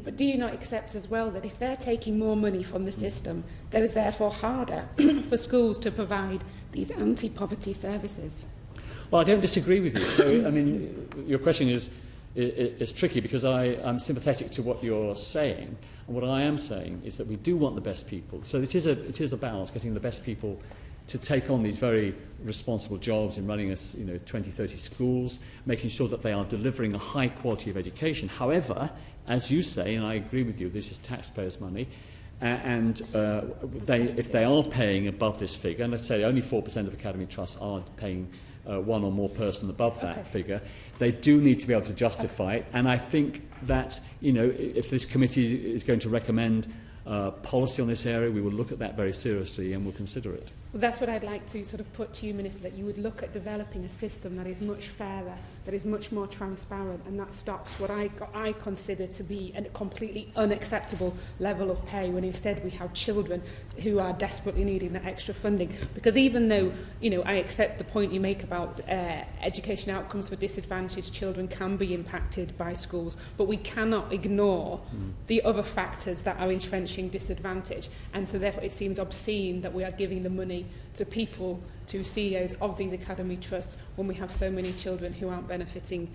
But do you not accept as well that if they're taking more money from the system, that is therefore harder for schools to provide these anti-poverty services? Well, I don't disagree with you. So, I mean, your question is tricky because I'm sympathetic to what you're saying. And what I am saying is that we do want the best people. So it is a balance, getting the best people to take on these very responsible jobs in running 20, 30 schools, making sure that they are delivering a high quality of education. However, as you say, and I agree with you, this is taxpayers' money, and if they are paying above this figure, and let's say only 4% of academy trusts are paying one or more person above that figure, they do need to be able to justify it. And I think that, if this committee is going to recommend policy on this area, we will look at that very seriously and we'll consider it. Well, that's what I'd like to sort of put to you, Minister, that you would look at developing a system that is much fairer, that is much more transparent, and that stops what I consider to be a completely unacceptable level of pay, when instead we have children who are desperately needing that extra funding. Because even though, I accept the point you make about education outcomes for disadvantaged children can be impacted by schools, but we cannot ignore the other factors that are entrenching disadvantage. And so therefore it seems obscene that we are giving the money to people, to CEOs of these academy trusts, when we have so many children who aren't benefiting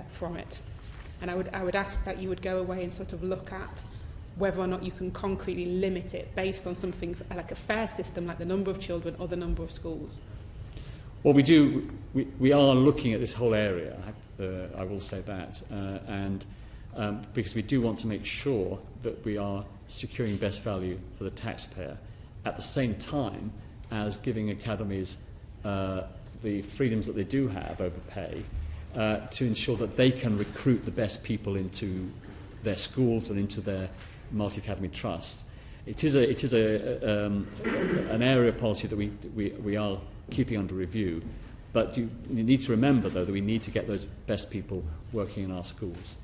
from it. And I would ask that you would go away and sort of look at whether or not you can concretely limit it based on something like a fair system, like the number of children or the number of schools. Well, we are looking at this whole area, I will say that, and because we do want to make sure that we are securing best value for the taxpayer, at the same time as giving academies the freedoms that they do have over pay, to ensure that they can recruit the best people into their schools and into their multi-academy trusts. It is an area of policy that we are keeping under review, but you need to remember, though, that we need to get those best people working in our schools.